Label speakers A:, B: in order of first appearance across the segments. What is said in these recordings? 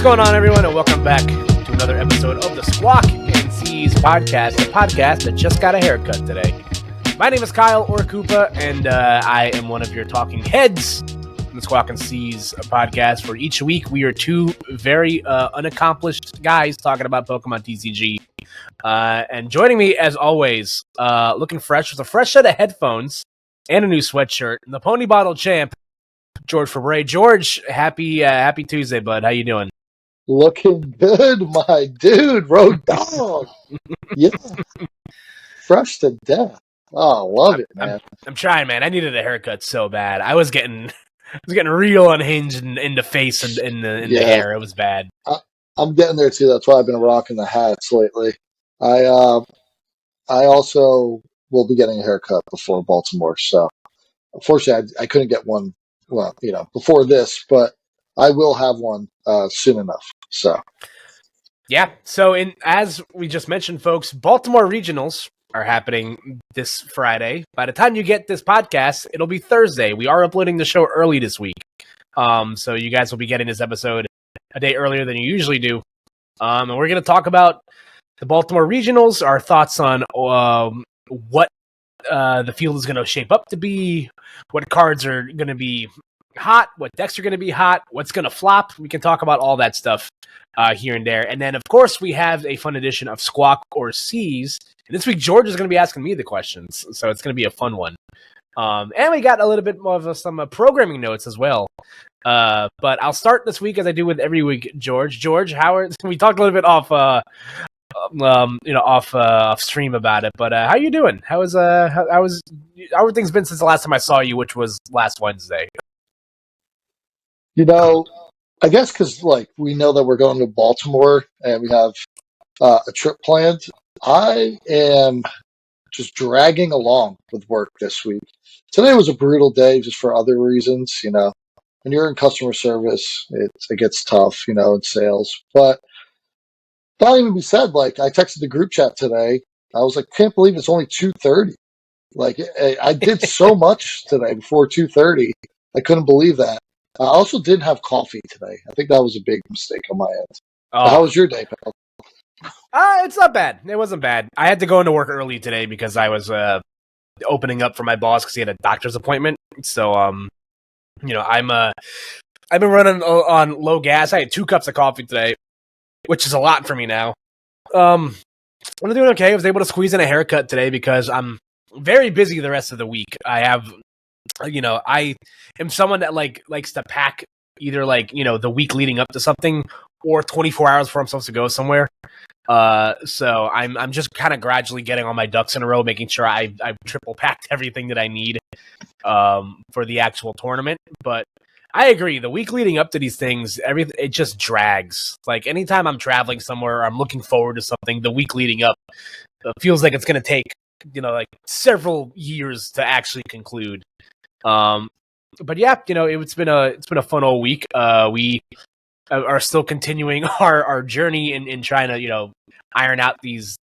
A: going on, everyone, and welcome back to another episode of the Squawk and C's podcast, the podcast that just got a haircut today. My name is Kyle or Koopa, and I am one of your talking heads in the Squawk and C's podcast. For each week, we are two very unaccomplished guys talking about Pokemon TCG. And joining me, as always, looking fresh with a fresh set of headphones and a new sweatshirt, the Pony Bottle Champ, George Fabre. George, happy Tuesday, bud. How you doing?
B: Looking good, my dude. Road dog. Yeah. Fresh to death. Oh, love it, man.
A: I'm trying, man. I needed a haircut so bad. I was getting real unhinged in the face and in the hair. It was bad.
B: I'm getting there too. That's why I've been rocking the hats lately. I also will be getting a haircut before Baltimore. So unfortunately, I couldn't get one. Well, before this, but I will have one soon enough. So,
A: yeah. So, as we just mentioned, folks, Baltimore Regionals are happening this Friday. By the time you get this podcast, it'll be Thursday. We are uploading the show early this week, so you guys will be getting this episode a day earlier than you usually do. And we're going to talk about the Baltimore Regionals, our thoughts on what the field is going to shape up to be, what cards are going to be hot, what decks are going to be hot, what's going to flop. We can talk about all that stuff here and there. And then, of course, we have a fun edition of Squawk or C's. And this week, George is going to be asking me the questions, so it's going to be a fun one. And we got a little bit more of some programming notes as well. But I'll start this week as I do with every week, George. George, we talked a little bit off stream about it, but how you doing? How have things been since the last time I saw you, which was last Wednesday?
B: I guess because we know that we're going to Baltimore and we have a trip planned. I am just dragging along with work this week. Today was a brutal day just for other reasons. When you're in customer service, it gets tough, in sales. But not even be said, I texted the group chat today. I was like, can't believe it's only 2:30. I did so much today before 2:30. I couldn't believe that. I also didn't have coffee today. I think that was a big mistake on my end. Oh. How was your day, pal?
A: It's not bad. It wasn't bad. I had to go into work early today because I was opening up for my boss because he had a doctor's appointment. So, I've been running on low gas. I had 2 cups of coffee today, which is a lot for me now. I'm doing okay. I was able to squeeze in a haircut today because I'm very busy the rest of the week. I have, I am someone that likes to pack either the week leading up to something or 24 hours before I'm supposed to go somewhere. So I'm just kind of gradually getting all my ducks in a row, making sure I've triple packed everything that I need for the actual tournament. But I agree. The week leading up to these things, it just drags. Anytime I'm traveling somewhere, or I'm looking forward to something. The week leading up feels like it's going to take several years to actually conclude. But yeah, it's been a fun old week. We are still continuing our journey in trying to iron out these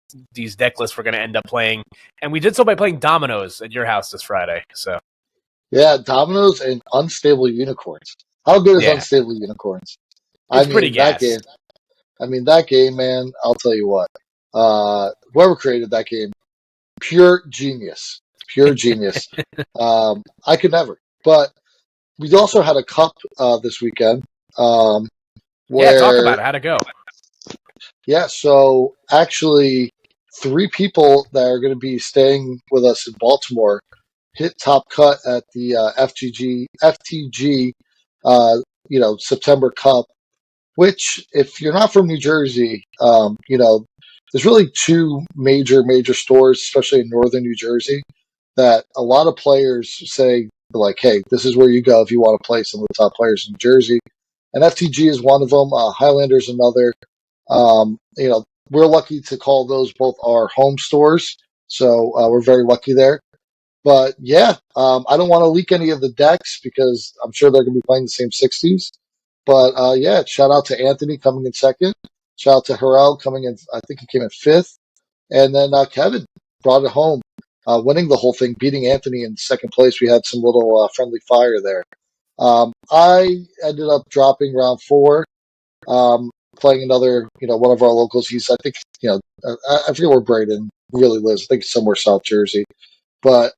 A: deck lists we're going to end up playing, and we did so by playing dominoes at your house this Friday. So
B: yeah, dominoes and unstable unicorns. How good is unstable unicorns?
A: It's pretty gas.
B: That game, man. I'll tell you what. Whoever created that game, pure genius. Pure genius. I could never. But we also had a cup this weekend.
A: Talk about it. How'd it go?
B: Yeah, so actually 3 people that are going to be staying with us in Baltimore hit top cut at the FTG September Cup, which, if you're not from New Jersey, there's really 2 major stores, especially in northern New Jersey, that a lot of players say, hey, this is where you go if you want to play some of the top players in New Jersey. And FTG is one of them. Highlander's another. We're lucky to call those both our home stores, so we're very lucky there. But yeah, I don't want to leak any of the decks because I'm sure they're going to be playing the same 60s. But shout out to Anthony coming in second. Shout out to Harrell coming in, I think he came in 5th. And then Kevin brought it home, winning the whole thing, beating Anthony in second place. We had some little friendly fire there. I ended up dropping round 4. playing another, one of our locals. He's, I think, I forget where Braden really lives. I think it's somewhere South Jersey. But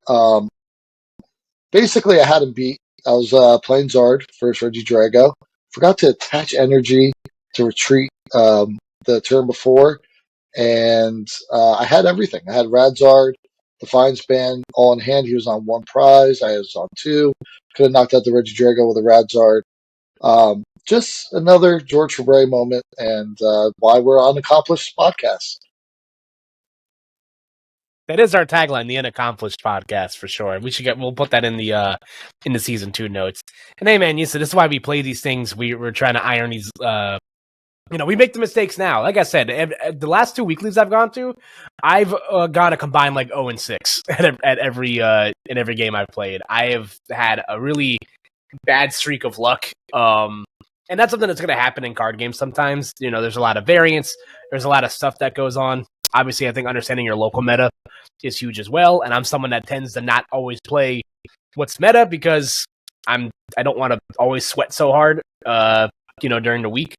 B: basically, I had him beat. I was playing Zard versus Reggie Drago. Forgot to attach energy to retreat the turn before, and I had everything. I had Radzard, Defiance Band all in hand. He was on one prize. I was on two. Could have knocked out the Reggie Drago with a Radzard. Just another George Fabray moment, and why we're on Accomplished Podcast.
A: That is our tagline, the Unaccomplished Podcast, for sure. We'll put that in the season 2 notes. And hey, man, this is why we play these things. We're trying to iron these. We make the mistakes now. Like I said, the last 2 weeklies I've gone to, I've gone a combined 0-6 at every in every game I've played. I have had a really bad streak of luck. And that's something that's going to happen in card games sometimes. There's a lot of variance. There's a lot of stuff that goes on. Obviously, I think understanding your local meta is huge as well. And I'm someone that tends to not always play what's meta because I don't want to always sweat so hard, during the week.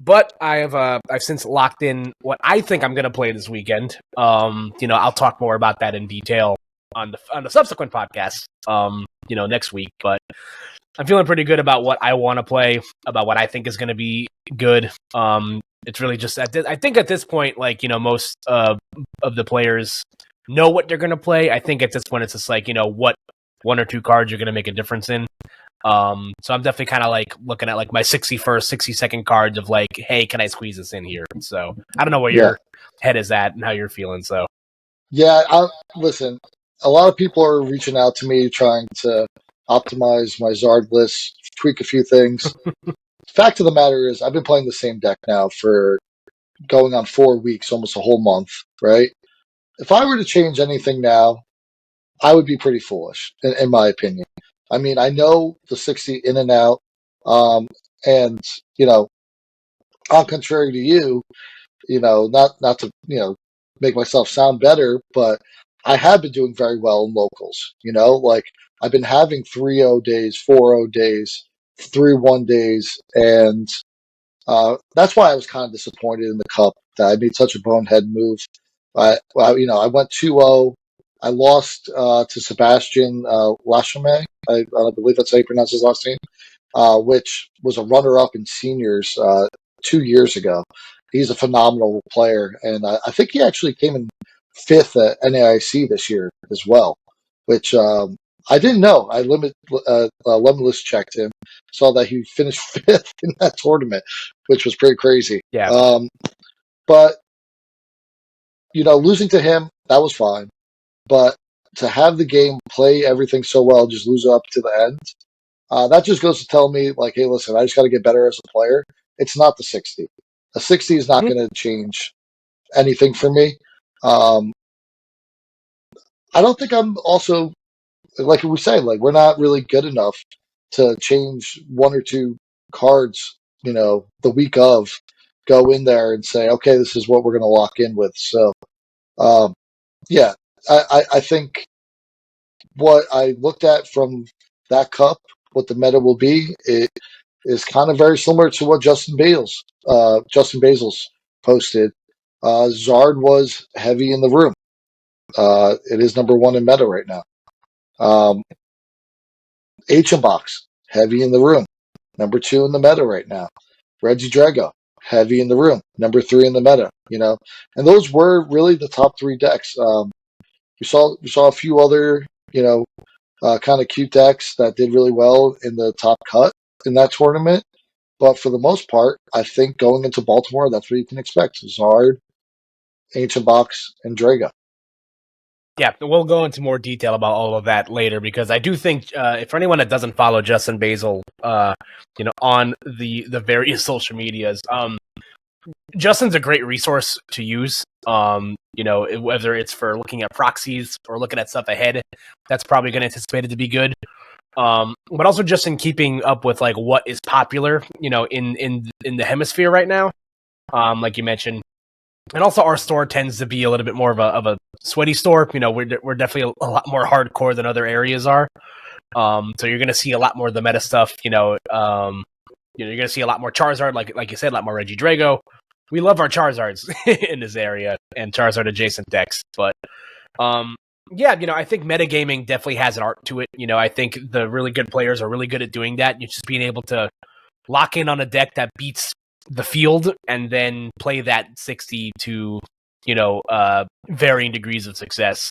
A: But I've since locked in what I think I'm going to play this weekend. I'll talk more about that in detail on the subsequent podcast, next week. But I'm feeling pretty good about what I want to play, about what I think is going to be good. It's really just I think at this point, most of the players know what they're going to play. I think at this point, it's just what 1 or 2 cards you're going to make a difference in. So I'm definitely kind of looking at my 61st, 62nd cards of hey, can I squeeze this in here? So I don't know where your head is at and how you're feeling. So
B: yeah, listen. A lot of people are reaching out to me trying to optimize my Zard list, tweak a few things. Fact of the matter is, I've been playing the same deck now for going on 4 weeks, almost a whole month, right? If I were to change anything now, I would be pretty foolish, in my opinion. I mean, I know the 60 in and out, and, on contrary to you, not to, make myself sound better, but I have been doing very well in locals, I've been having 3-0 days, 4-0 days, 3-1 days, and that's why I was kind of disappointed in the Cup that I made such a bonehead move. I went 2-0. I lost to Sebastian Lachame. I believe that's how you pronounce his last name, which was a runner-up in seniors 2 years ago. He's a phenomenal player, and I think he actually came in 5th at NAIC this year as well, which I didn't know. I limitless checked him, saw that he finished 5th in that tournament, which was pretty crazy.
A: yeah,
B: But losing to him, that was fine. But to have the game play everything so well, just lose up to the end, that just goes to tell me, hey, listen, I just got to get better as a player. It's not the 60. A 60 is not going to change anything for me. I don't think I'm also, like we say, we're not really good enough to change 1 or 2 cards, the week of, go in there and say, okay, this is what we're going to lock in with. So, yeah, I think what I looked at from that cup, what the meta will be, it is kind of very similar to what Justin Basil's posted. Zard was heavy in the room. It is number 1 in meta right now. Box, heavy in the room. Number 2 in the meta right now. Reggie Drago, heavy in the room. Number 3 in the meta, And those were really the top 3 decks. We saw a few other, kind of cute decks that did really well in the top cut in that tournament. But for the most part, I think going into Baltimore, that's what you can expect. Zard, Ancient Box, and Drago.
A: Yeah, we'll go into more detail about all of that later because I do think for anyone that doesn't follow Justin Basil, on the various social medias, Justin's a great resource to use. Whether it's for looking at proxies or looking at stuff ahead, that's probably going to anticipate it to be good. But also just in keeping up with what is popular, in the hemisphere right now, like you mentioned. And also, our store tends to be a little bit more of a sweaty store. We're definitely a lot more hardcore than other areas are. So you're going to see a lot more of the meta stuff. you're going to see a lot more Charizard, like you said, a lot more Regidrago. We love our Charizards in this area and Charizard adjacent decks, but yeah, I think metagaming definitely has an art to it. I think the really good players are really good at doing that. You're just being able to lock in on a deck that beats the field and then play that 60 to, varying degrees of success.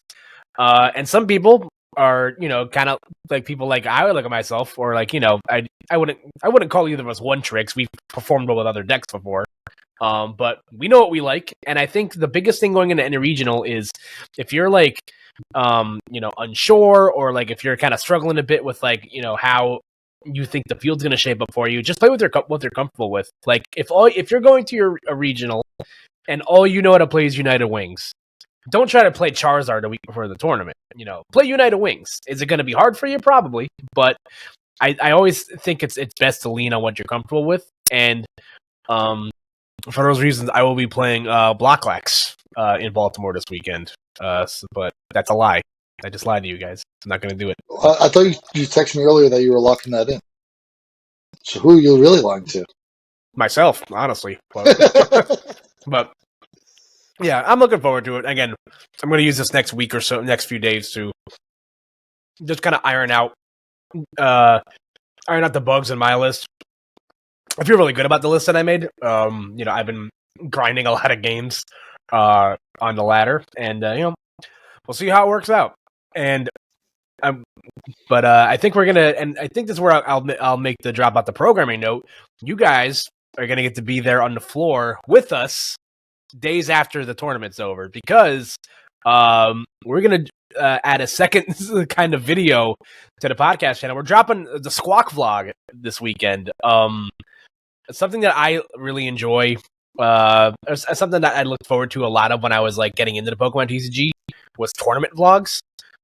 A: And some people are, kind of like people like I would look at myself, or like, I wouldn't call either of us one tricks. We've performed well with other decks before. But we know what we like, and I think the biggest thing going into any regional is if you're like, unsure, or like if you're kind of struggling a bit with like, how you think the field's going to shape up for you, just play with what they're comfortable with. Like if you're going to a regional and all you know how to play is United Wings, don't try to play Charizard a week before the tournament. Play United Wings. Is it going to be hard for you? Probably, but I always think it's best to lean on what you're comfortable with, and for those reasons, I will be playing Blocklax in Baltimore this weekend. But that's a lie. I just lied to you guys. I'm not going to do it.
B: I thought you texted me earlier that you were locking that in. So who are you really lying to?
A: Myself, honestly. But yeah, I'm looking forward to it. Again, I'm going to use this next week or so, next few days to just kind of iron out the bugs in my list. I feel really good about the list that I made. I've been grinding a lot of games on the ladder, and we'll see how it works out. And but I think we're gonna, and I think this is where I'll make the drop out the programming note. You guys are gonna get to be there on the floor with us days after the tournament's over, because we're gonna add a second kind of video to the podcast channel. We're dropping the Squawk vlog this weekend. Something that I really enjoy, something that I looked forward to a lot of when I was like getting into the Pokemon TCG was tournament vlogs.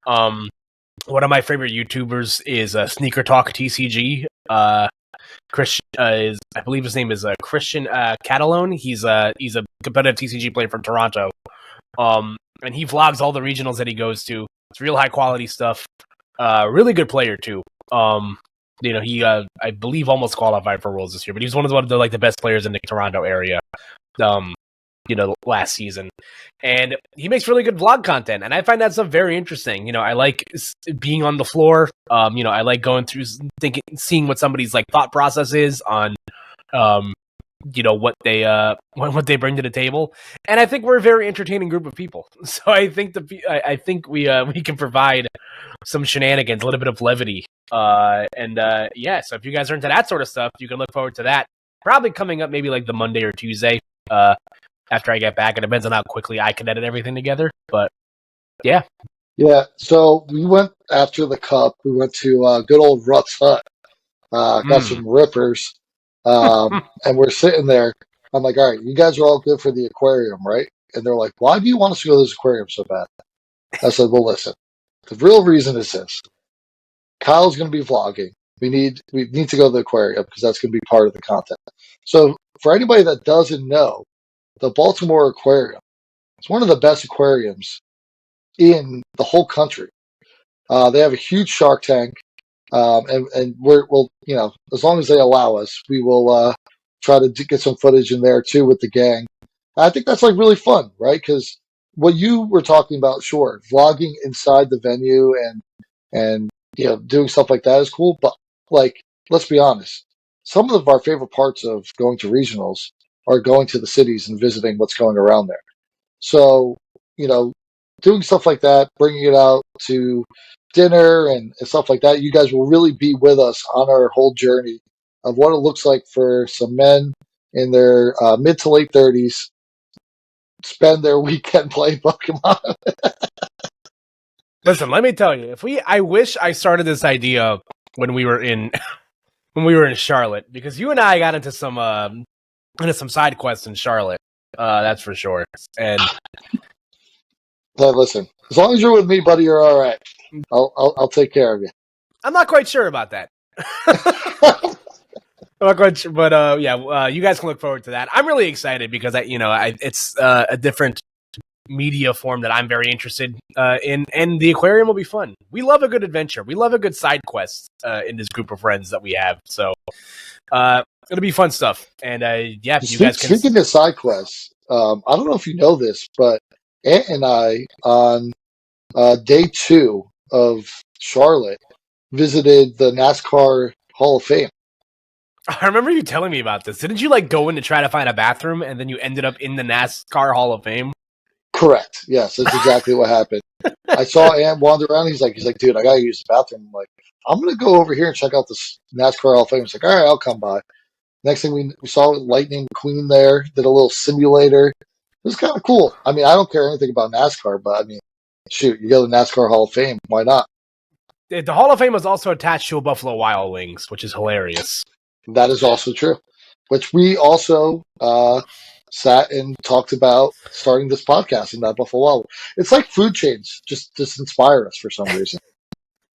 A: One of my favorite YouTubers is Sneaker Talk TCG. Christian I believe his name is Christian Catalone. He's a competitive TCG player from Toronto. And he vlogs all the regionals that he goes to. It's real high quality stuff. Really good player too. He I believe almost qualified for Worlds this year, but he's one of the best players in the Toronto area. Last season, and he makes really good vlog content, and I find that stuff very interesting. I like being on the floor. I like going through seeing what somebody's like thought process is on, what they bring to the table, and I think we're a very entertaining group of people. So I think we can provide some shenanigans, a little bit of levity, So if you guys are into that sort of stuff, you can look forward to that. Probably coming up maybe like the Monday or Tuesday. After I get back. It depends on how quickly I can edit everything together. But yeah.
B: Yeah, so we went after the Cup. We went to good old Rutt's Hut. Got some rippers. And we're sitting there. I'm like, all right, you guys are all good for the aquarium, right? And they're like, why do you want us to go to this aquarium so bad? I said, well, listen, the real reason is this. Kyle's going to be vlogging. We need to go to the aquarium because that's going to be part of the content. So for anybody that doesn't know, the Baltimore Aquarium is one of the best aquariums in the whole country. They have a huge shark tank, and we'll as long as they allow us, we will try to get some footage in there too with the gang. I think that's like really fun, right? Because what you were talking about, sure, vlogging inside the venue and doing stuff like that is cool, but like let's be honest, some of our favorite parts of going to regionals are going to the cities and visiting what's going around there. So, doing stuff like that, bringing it out to dinner and stuff like that, you guys will really be with us on our whole journey of what it looks like for some men in their mid to late 30s spend their weekend playing Pokemon.
A: Listen, let me tell you, I wish I started this idea when we were in Charlotte, because you and I got into some side quests in Charlotte. That's for sure. And
B: listen, as long as you're with me, buddy, you're all right. I'll take care of you.
A: I'm not quite sure about that. I'm not quite sure, but you guys can look forward to that. I'm really excited because it's a different media form that I'm very interested in, and the aquarium will be fun. We love a good adventure. We love a good side quest in this group of friends that we have. So it'll be fun stuff. And yeah, you guys can.
B: Speaking of side quests, I don't know if you know this, but Ant and I on day 2 of Charlotte visited the NASCAR Hall of Fame.
A: I remember you telling me about this. Didn't you like go in to try to find a bathroom and then you ended up in the NASCAR Hall of Fame?
B: Correct. Yes, that's exactly what happened. I saw Ant wander around. He's like, dude, I gotta use the bathroom. I'm like, I'm gonna go over here and check out this NASCAR Hall of Fame. He's like, all right, I'll come by. Next thing we saw Lightning McQueen there, did a little simulator. It was kind of cool. I mean, I don't care anything about NASCAR, but I mean, shoot, you go to the NASCAR Hall of Fame. Why not?
A: The Hall of Fame was also attached to a Buffalo Wild Wings, which is hilarious.
B: That is also true. Which we also sat and talked about starting this podcast in that Buffalo Wild Wings. It's like food chains just inspire us for some reason.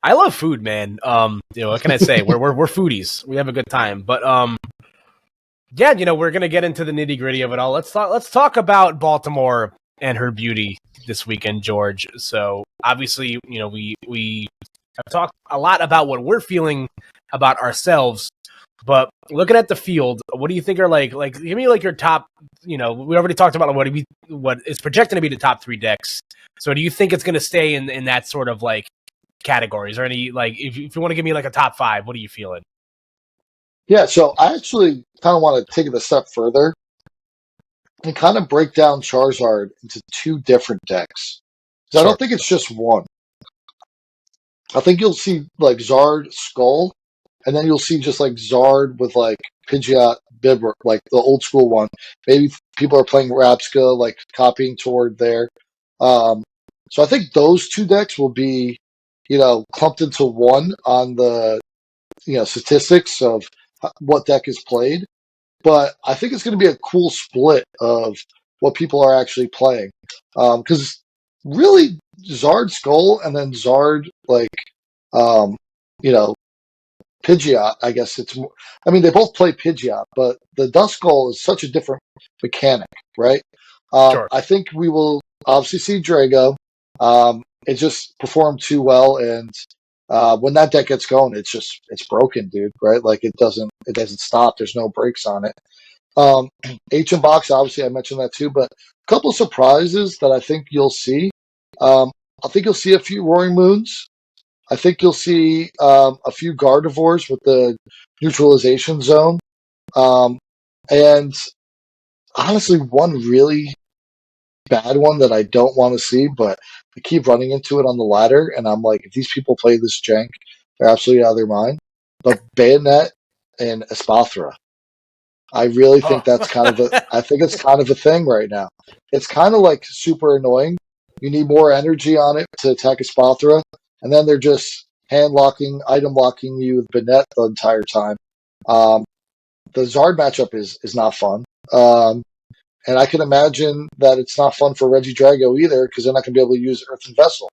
A: I love food, man. What can I say? We're foodies. We have a good time. But yeah, we're gonna get into the nitty gritty of it all. Let's talk about Baltimore and her beauty this weekend, George. So obviously, we have talked a lot about what we're feeling about ourselves, but looking at the field, what do you think are like give me like your top? We already talked about what is projected to be the top 3 decks. So do you think it's gonna stay in that sort of like categories, or any like if you want to give me like a top 5, what are you feeling?
B: Yeah, so I actually kind of want to take it a step further and kind of break down Charizard into 2 different decks. Because I
A: Sure.
B: don't think it's just one. I think you'll see like Zard Skull, and then you'll see just like Zard with like Pidgeot Bibber, like the old school one. Maybe people are playing Rapska, like copying toward there. So I think those 2 decks will be, clumped into one on the, statistics of what deck is played. But I think it's going to be a cool split of what people are actually playing. Because really, Zard Skull and then Zard, like, um, you know, Pidgeot, I guess it's more. I mean, they both play Pidgeot, but the Duskull is such a different mechanic, right?
A: Sure.
B: I think we will obviously see Drago. It just performed too well, and when that deck gets going, it's broken, dude. Right? Like it doesn't stop. There's no brakes on it. HM Box, obviously, I mentioned that too, but a couple of surprises that I think you'll see. I think you'll see a few Roaring Moons. I think you'll see a few Gardevoirs with the neutralization zone. Um, and honestly, one really bad one that I don't want to see, but I keep running into it on the ladder, and I'm like, if these people play this jank, they're absolutely out of their mind. But Bayonet and Espathra. I really think
A: Oh.
B: that's I think it's kind of a thing right now. It's kind of like super annoying. You need more energy on it to attack Espathra, and then they're just hand locking, item locking you with Banette the entire time. Um, the Zard matchup is not fun. And I can imagine that it's not fun for Reggie Drago either because they're not going to be able to use Earthen Vessel.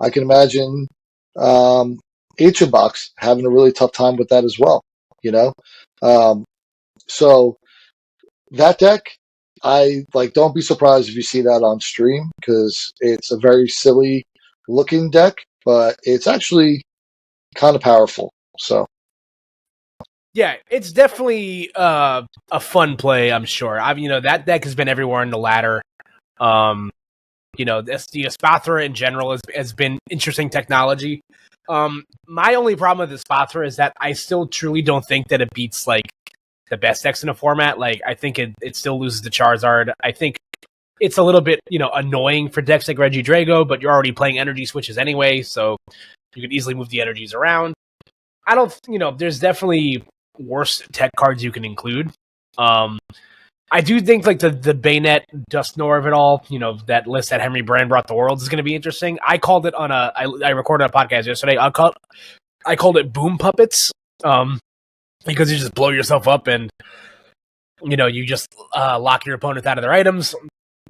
B: I can imagine Box having a really tough time with that as well. You know, um, so that deck, I like. Don't be surprised if you see that on stream because it's a very silly looking deck, but it's actually kind of powerful. So
A: Yeah, it's definitely a fun play, I'm sure. That deck has been everywhere in the ladder. The Espathra in general has been interesting technology. My only problem with Espathra is that I still truly don't think that it beats like the best decks in the format. Like I think it still loses to Charizard. I think it's a little bit, annoying for decks like Reggie Drago, but you're already playing energy switches anyway, so you could easily move the energies around. I don't, there's definitely worse tech cards you can include. I do think like the Bayonet Dusknoir of it all, that list that Henry Brand brought the world is going to be interesting. I called it I recorded a podcast yesterday. I called it Boom Puppets, because you just blow yourself up and you just lock your opponent out of their items,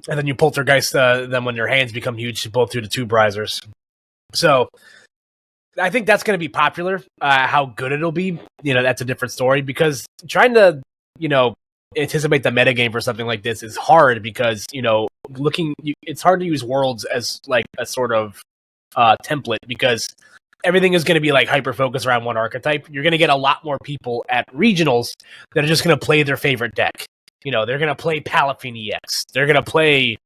A: and then you poltergeist them when your hands become huge to pull through the tube risers. So I think that's going to be popular. How good it'll be, that's a different story, because trying to, anticipate the metagame for something like this is hard because, it's hard to use worlds as like a sort of template, because everything is going to be like hyper focused around one archetype. You're going to get a lot more people at regionals that are just going to play their favorite deck. They're going to play Palafine EX. They're going to play,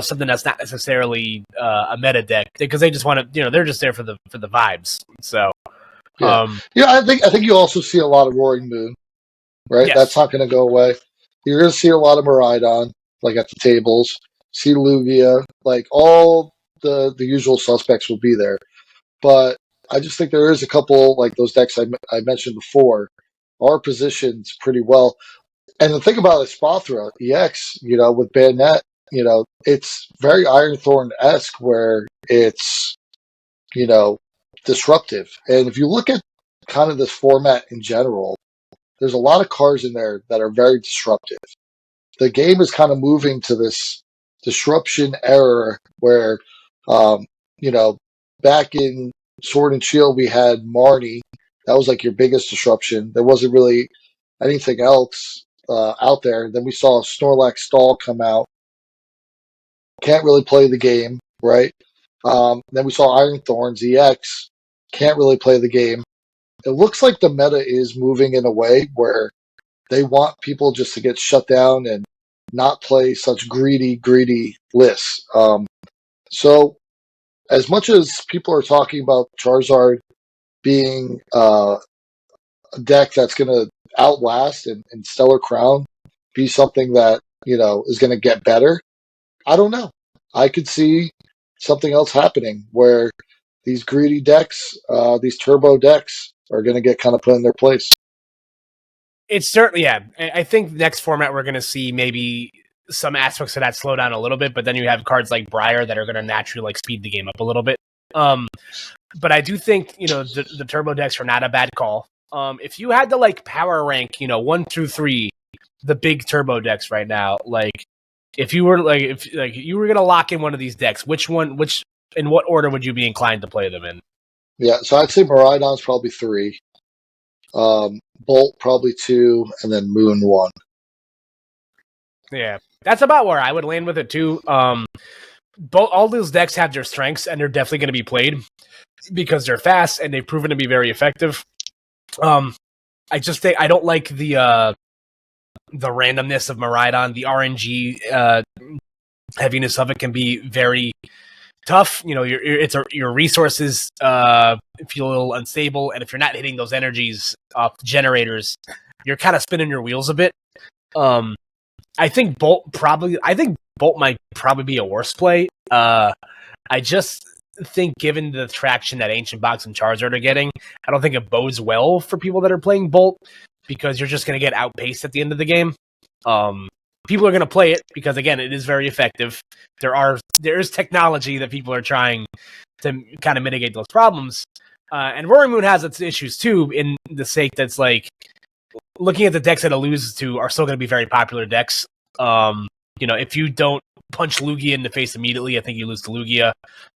A: something that's not necessarily a meta deck because they just want to, they're just there for the vibes. So,
B: I think you also see a lot of Roaring Moon, right?
A: Yes.
B: That's not going to go away. You're going to see a lot of Miraidon, like at the tables. See Lugia, like all the usual suspects will be there. But I just think there is a couple, like those decks I mentioned before, are positioned pretty well. And the thing about Espathra EX, with Bayonet, it's very Ironthorn-esque where it's, disruptive. And if you look at kind of this format in general, there's a lot of cards in there that are very disruptive. The game is kind of moving to this disruption era where, back in Sword and Shield, we had Marnie. That was like your biggest disruption. There wasn't really anything else out there. Then we saw Snorlax Stall come out. Can't really play the game, right? Then we saw Iron Thorns EX. Can't really play the game. It looks like the meta is moving in a way where they want people just to get shut down and not play such greedy lists. So as much as people are talking about Charizard being a deck that's going to outlast and Stellar Crown be something that, is going to get better, I don't know. I could see something else happening where these greedy decks, these turbo decks, are going to get kind of put in their place.
A: It's certainly, yeah. I think next format we're going to see maybe some aspects of that slow down a little bit, but then you have cards like Briar that are going to naturally like speed the game up a little bit. But I do think, the turbo decks are not a bad call. If you had to like power rank, 1 through 3, the big turbo decks right now, like if you were if you were going to lock in one of these decks, in what order would you be inclined to play them in?
B: Yeah, so I'd say Miraidon's probably 3. Bolt probably 2, and then Moon 1.
A: Yeah, that's about where I would land with it too. All those decks have their strengths, and they're definitely going to be played because they're fast and they've proven to be very effective. I just think I don't like the randomness of Miraidon. The RNG heaviness of it can be very tough. Your resources feel a little unstable, and if you're not hitting those energies off generators, you're kind of spinning your wheels a bit. I think Bolt might probably be a worse play. I just think, given the traction that Ancient Box and Charizard are getting, I don't think it bodes well for people that are playing Bolt because you're just going to get outpaced at the end of the game. People are going to play it because, again, it is very effective. There is technology that people are trying to kind of mitigate those problems. And Roaring Moon has its issues too, in the sake that's like, looking at the decks that it loses to are still going to be very popular decks. If you don't punch Lugia in the face immediately, I think you lose to Lugia.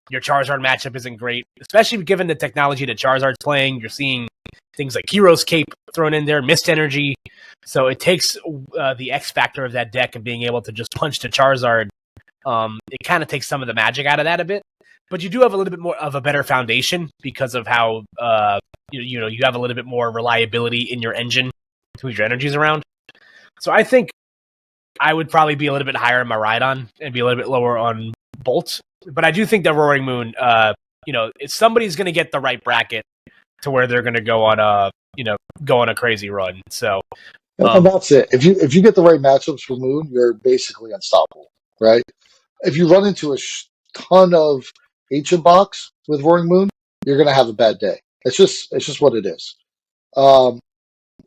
A: Your Charizard matchup isn't great, especially given the technology that Charizard's playing. You're seeing things like Hero's Cape thrown in there, Mist Energy. So it takes the X factor of that deck and being able to just punch to Charizard. It kind of takes some of the magic out of that a bit. But you do have a little bit more of a better foundation because of how you have a little bit more reliability in your engine to move your energies around. So I think I would probably be a little bit higher on my Miraidon and be a little bit lower on Bolt. But I do think that Roaring Moon, if somebody's going to get the right bracket to where they're going to go on a crazy run. So,
B: and that's it. If you get the right matchups for Moon, you're basically unstoppable, right? If you run into a ton of Ancient Box with Roaring Moon, you're going to have a bad day. It's just what it is.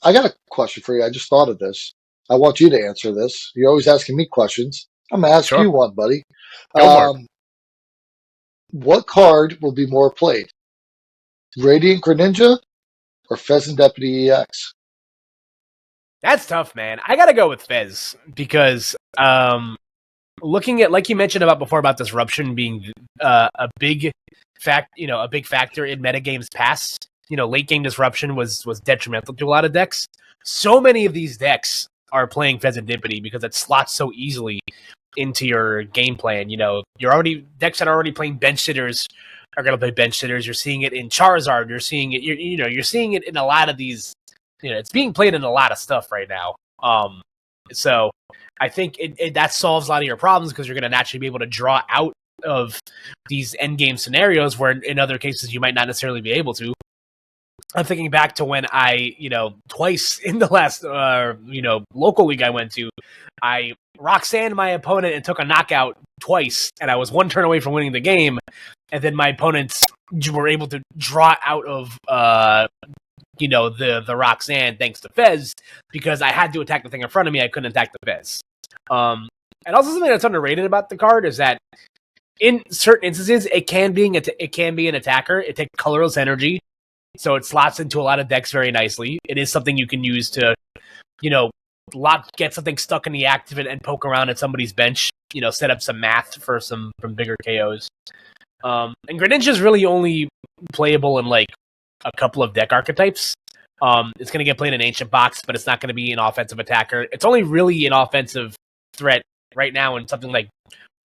B: I got a question for you. I just thought of this. I want you to answer this. You're always asking me questions. I'm going to ask you one, buddy. What card will be more played? Radiant Greninja or Pheasant Deputy EX?
A: That's tough, man. I got to go with Fez because looking at, like you mentioned before about disruption being a big factor in metagames past. Late game disruption was detrimental to a lot of decks. So many of these decks are playing Pheasantipity because it slots so easily into your game plan. You're already decks that are already playing bench sitters are going to play bench sitters. You're seeing it in Charizard. You're seeing it. You're seeing it in a lot of these. It's being played in a lot of stuff right now. So I think that solves a lot of your problems because you're going to naturally be able to draw out of these end game scenarios where in other cases you might not necessarily be able to. I'm thinking back to when I, twice in the last, local league I went to, I Roxanne my opponent and took a knockout twice, and I was one turn away from winning the game, and then my opponents were able to draw out of, the Roxanne thanks to Fez, because I had to attack the thing in front of me, I couldn't attack the Fez. And also something that's underrated about the card is that in certain instances, it can be an attacker. It takes colorless energy. So it slots into a lot of decks very nicely. It is something you can use to, get something stuck in the active and poke around at somebody's bench. Set up some math for some bigger KOs. And Greninja is really only playable in like a couple of deck archetypes. It's going to get played in Ancient Box, but it's not going to be an offensive attacker. It's only really an offensive threat right now in something like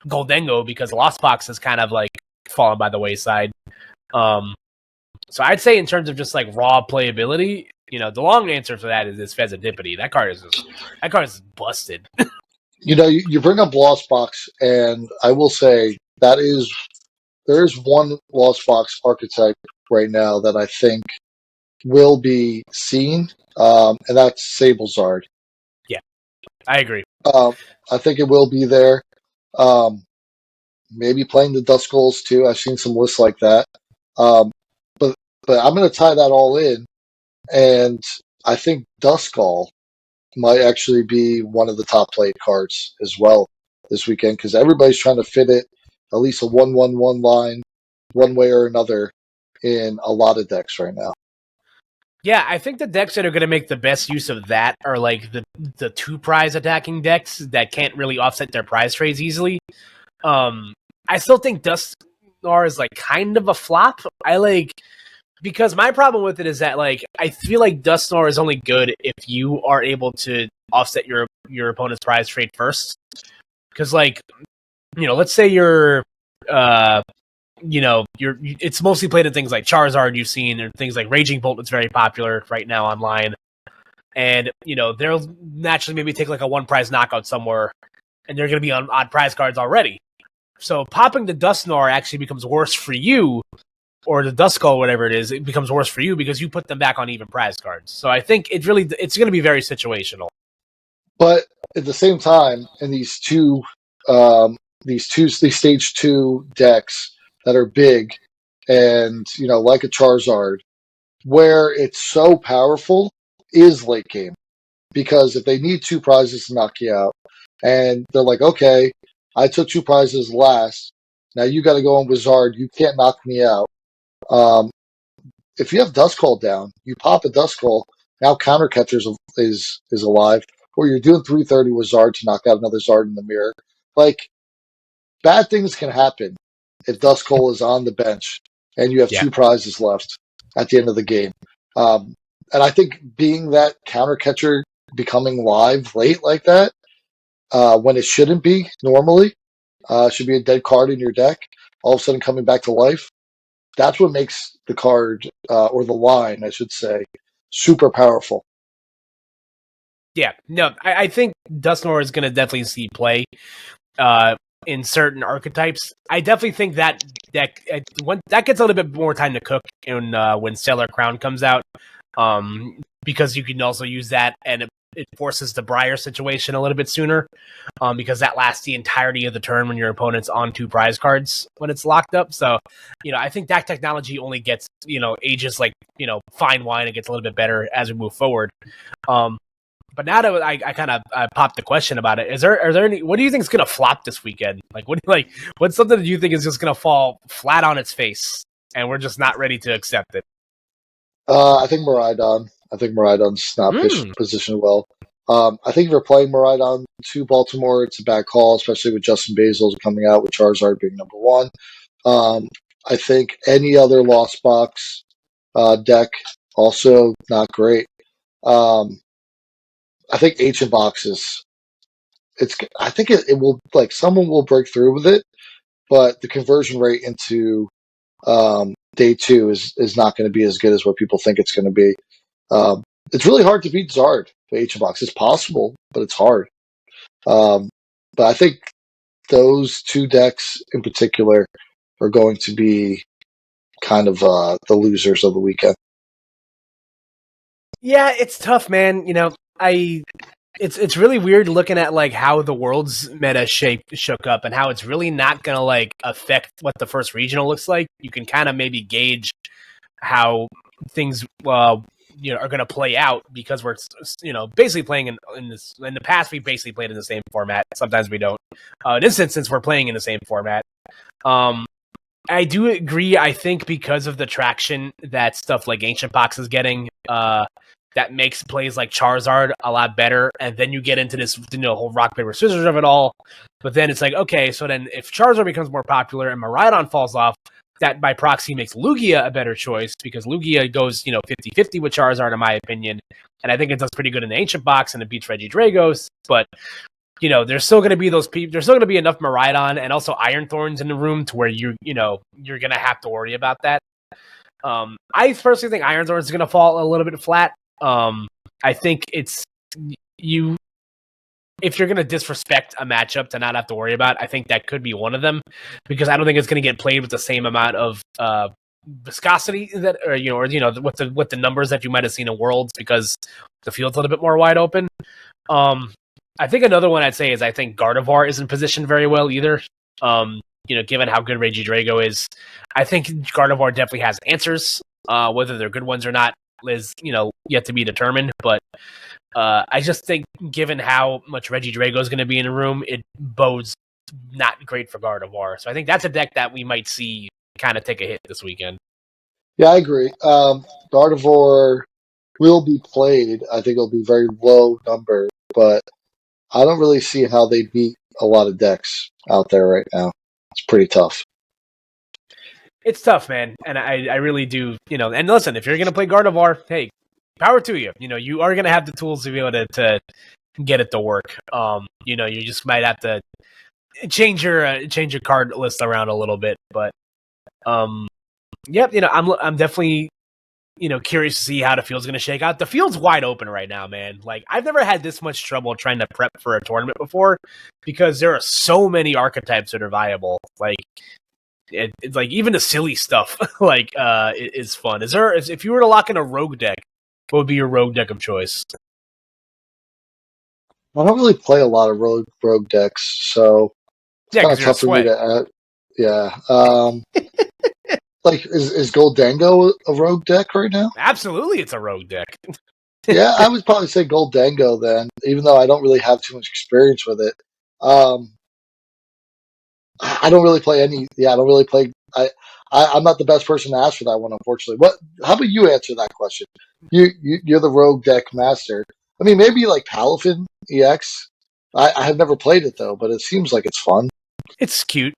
A: Goldengo because Lost Box has kind of like fallen by the wayside. So I'd say in terms of just like raw playability, the long answer for that is Fezandipity. That card is busted.
B: You bring up Lost Box, and I will say there is one Lost Box archetype right now that I think will be seen, and that's Sablezard.
A: Yeah, I agree.
B: I think it will be there. Maybe playing the Duskulls too. I've seen some lists like that. But I'm going to tie that all in, and I think Duskull might actually be one of the top played cards as well this weekend because everybody's trying to fit it at least a 1-1-1 line one way or another in a lot of decks right now.
A: Yeah, I think the decks that are going to make the best use of that are like the two prize attacking decks that can't really offset their prize trades easily. I still think Dusknoir is like kind of a flop. Because my problem with it is that like I feel like Dusknoir is only good if you are able to offset your opponent's prize trade first. Because like, let's say you're it's mostly played in things like Charizard you've seen, or things like Raging Bolt that's very popular right now online. And, they'll naturally maybe take like a one prize knockout somewhere, and they're going to be on odd prize cards already. So popping the Dusknoir actually becomes worse for you, or the Duskull, whatever it is, it becomes worse for you because you put them back on even prize cards. So I think it's going to be very situational.
B: But at the same time, in these stage 2 decks that are big and, like a Charizard, where it's so powerful is late game. Because if they need 2 prizes to knock you out, and they're like, okay, I took 2 prizes last, now you got to go on Wizard, you can't knock me out. If you have Duskull down, you pop a Duskull, now Counter Catcher is alive, or you're doing 330 with Zard to knock out another Zard in the mirror. Like, bad things can happen if Duskull is on the bench and you have 2 prizes left at the end of the game. And I think being that Counter Catcher becoming live late like that, when it shouldn't be normally, should be a dead card in your deck, all of a sudden coming back to life, that's what makes the card, or the line, I should say, super powerful.
A: Yeah, no, I think Dusknoir is going to definitely see play in certain archetypes. I definitely think that gets a little bit more time to cook when Stellar Crown comes out, because you can also use that, and it forces the Briar situation a little bit sooner, because that lasts the entirety of the turn when your opponent's on 2 prize cards when it's locked up. So, I think that technology only gets, ages like, fine wine. It gets a little bit better as we move forward. But now that I kind of popped the question about it, are there any? What do you think is going to flop this weekend? What's something that you think is just going to fall flat on its face, and we're just not ready to accept it?
B: I think Miraidon. I think Miraidon's not positioned well. I think if you're playing Miraidon to Baltimore, it's a bad call, especially with Justin Basil coming out with Charizard being number 1. I think any other Lost Box deck also not great. I think Ancient Boxes. I think it will, like, someone will break through with it, but the conversion rate into day 2 is not going to be as good as what people think it's going to be. It's really hard to beat Zard with Ancient Box. It's possible, but it's hard. But I think those 2 decks in particular are going to be kind of the losers of the weekend.
A: Yeah, it's tough, man. It's really weird looking at like how the world's meta shook up and how it's really not gonna like affect what the first regional looks like. You can kind of maybe gauge how things are going to play out because we're basically playing in this. In the past, we basically played in the same format. Sometimes we don't. In this instance, we're playing in the same format. I do agree. I think because of the traction that stuff like Ancient Box is getting, that makes plays like Charizard a lot better. And then you get into this whole rock paper scissors of it all. But then it's like, okay, so then if Charizard becomes more popular and Miraidon falls off, that by proxy makes Lugia a better choice because Lugia goes 50-50 with Charizard in my opinion, and I think it does pretty good in the Ancient Box and it beats Regidragos. But there's still going to be those people. There's still going to be enough Miraidon and also Iron Thorns in the room to where you're going to have to worry about that. I personally think Iron Thorns is going to fall a little bit flat. I think it's you. If you're going to disrespect a matchup to not have to worry about, I think that could be one of them because I don't think it's going to get played with the same amount of viscosity that, what the numbers that you might have seen in Worlds because the field's a little bit more wide open. I think another one I'd say is I think Gardevoir isn't positioned very well either. Given how good Regidrago is, I think Gardevoir definitely has answers. Whether they're good ones or not is yet to be determined. But I just think, given how much Regidrago is going to be in the room, it bodes not great for Gardevoir. So I think that's a deck that we might see kind of take a hit this weekend.
B: Yeah, I agree. Gardevoir will be played. I think it'll be very low number, but I don't really see how they beat a lot of decks out there right now. It's pretty tough.
A: It's tough, man, and I really do. And listen, if you're going to play Gardevoir, hey, power to you. You are going to have the tools to be able to get it to work. You just might have to change your card list around a little bit, but yep. I'm definitely curious to see how the field's going to shake out. The field's wide open right now, man. Like I've never had this much trouble trying to prep for a tournament before because there are so many archetypes that are viable. Like it's like even the silly stuff like is fun. If you were to lock in a rogue deck, what would be your rogue deck of choice?
B: I don't really play a lot of rogue decks, so it's kind of tough for me to add. Yeah. Like, is Goldango a rogue deck right now?
A: Absolutely, it's a rogue deck.
B: Yeah, I would probably say Goldango then, even though I don't really have too much experience with it. I don't really play any. Yeah, I don't really play. I'm not the best person to ask for that one, unfortunately. How about you answer that question? You're the rogue deck master. I mean, maybe like Palafin EX. I have never played it though, but it seems like it's fun.
A: It's cute.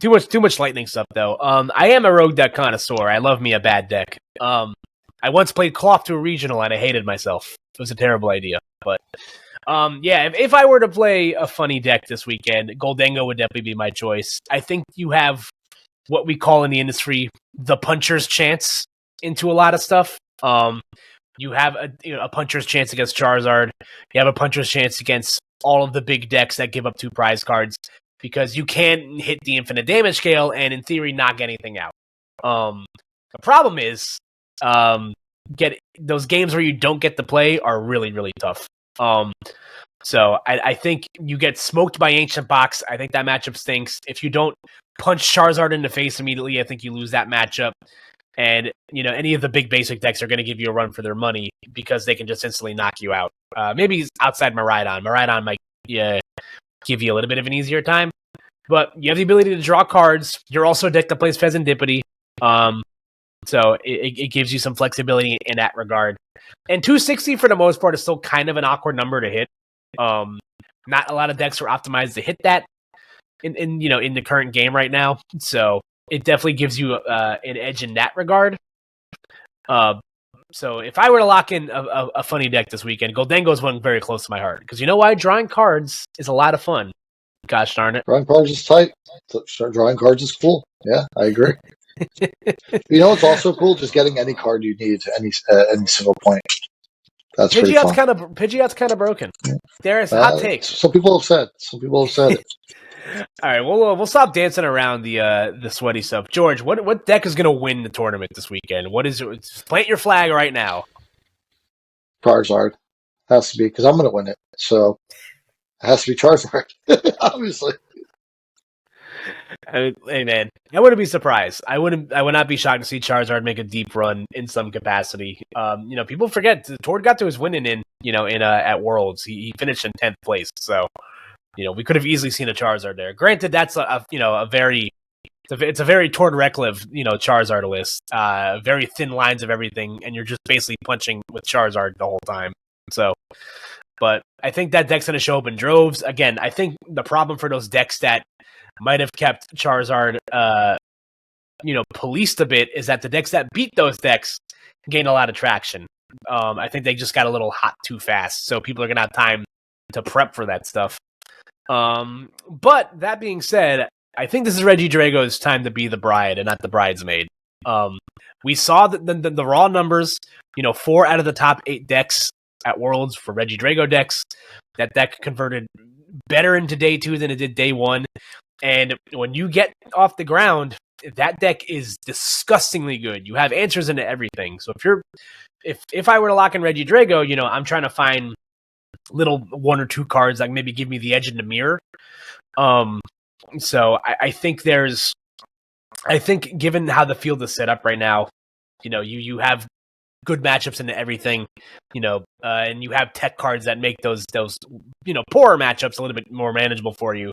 A: Too much lightning stuff though. I am a rogue deck connoisseur. I love me a bad deck. I once played Cloth to a regional and I hated myself. It was a terrible idea. But yeah, if I were to play a funny deck this weekend, Goldango would definitely be my choice. I think you have what we call in the industry the puncher's chance into a lot of stuff. You have a puncher's chance against Charizard. You have a puncher's chance against all of the big decks that give up 2 prize cards because you can hit the infinite damage scale and in theory knock anything out. The problem is get those games where you don't get to play are really, really tough. So I think you get smoked by Ancient Box. I think that matchup stinks. If you don't punch Charizard in the face immediately, I think you lose that matchup. And, any of the big basic decks are going to give you a run for their money because they can just instantly knock you out. Maybe outside Miraidon. Miraidon might give you a little bit of an easier time. But you have the ability to draw cards. You're also a deck that plays Pheasantipity. So it gives you some flexibility in that regard. And 260 for the most part is still kind of an awkward number to hit. Not a lot of decks are optimized to hit that in the current game right now. So it definitely gives you an edge in that regard. So if I were to lock in a funny deck this weekend, Goldango is one very close to my heart because you know why? Drawing cards is a lot of fun. Gosh darn it.
B: Drawing cards is tight. Start drawing cards is cool. Yeah, I agree. You know, it's also cool just getting any card you need to any single point. That's pretty fun.
A: Pidgeot's kind of broken. There's a hot take.
B: Some people have said. Some people have said it.
A: All right, we'll stop dancing around the sweaty stuff. George, what deck is going to win the tournament this weekend? What is it? Plant your flag right now.
B: Charizard has to be because I'm going to win it. So it has to be Charizard, obviously.
A: Hey man, I wouldn't be surprised. I would not be shocked to see Charizard make a deep run in some capacity. People forget Tord got to his winning at Worlds. He finished in 10th place, so we could have easily seen a Charizard there. Granted, that's it's a very Tord Reckless Charizard list. Very thin lines of everything, and you're just basically punching with Charizard the whole time. So, but I think that deck's going to show up in droves. Again, I think the problem for those decks that might have kept Charizard, policed a bit is that the decks that beat those decks gain a lot of traction. I think they just got a little hot too fast, so people are going to have time to prep for that stuff. But that being said, I think this is Regidrago's time to be the bride and not the bridesmaid. We saw the raw numbers, 4 out of the top 8 decks at Worlds for Regidrago decks. That deck converted better into day 2 than it did day 1. And when you get off the ground, that deck is disgustingly good. You have answers into everything. So if I were to lock in Regidrago, I'm trying to find little 1 or 2 cards that can maybe give me the edge in the mirror. So I think given how the field is set up right now, you have good matchups into everything, and you have tech cards that make those poorer matchups a little bit more manageable for you.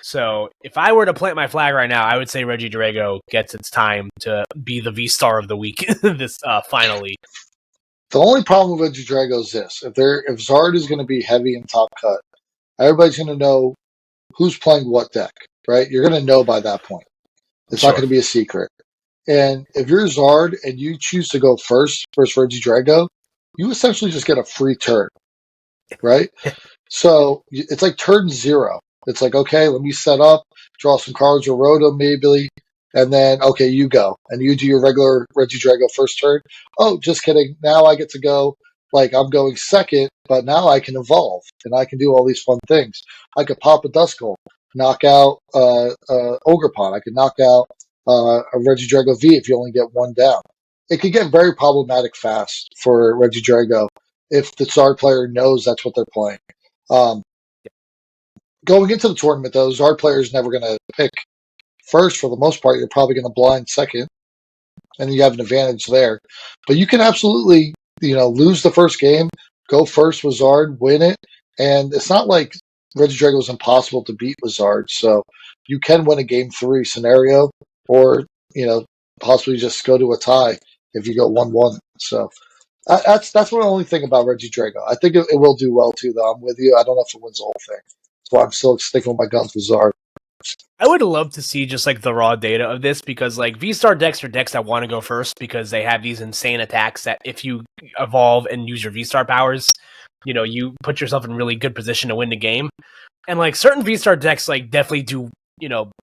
A: So if I were to plant my flag right now, I would say Regidrago gets its time to be the V-Star of the week this finally.
B: The only problem with Regidrago is this: if Zard is going to be heavy in top cut, everybody's going to know who's playing what deck, right? You're going to know by that point. It's not going to be a secret. And if you're Zard and you choose to go first versus Regidrago, you essentially just get a free turn, right? So it's like turn 0. It's like, okay, let me set up, draw some cards, or Rotom maybe, and then, okay, you go. And you do your regular Regidrago first turn. Oh, just kidding. Now I get to go, like I'm going second, but now I can evolve, and I can do all these fun things. I could pop a Duskull, knock out Ogerpon. I could knock out a Regidrago V if you only get 1 down. It could get very problematic fast for Regidrago if the Zard player knows that's what they're playing. Going into the tournament, though, Zard player is never going to pick first for the most part. You're probably going to blind second, and you have an advantage there. But you can absolutely, lose the first game, go first with Zard, win it, and it's not like Regidrago is impossible to beat with Zard. So you can win a game 3 scenario, or possibly just go to a tie if you go 1-1. So that's one only thing about Regidrago. I think it will do well too, though. I'm with you. I don't know if it wins the whole thing. That's why I'm still sticking with my guns with Zard.
A: I would love to see just like the raw data of this, because like V-Star decks are decks that want to go first because they have these insane attacks that if you evolve and use your V-Star powers, you put yourself in really good position to win the game. And like certain V-Star decks like definitely do,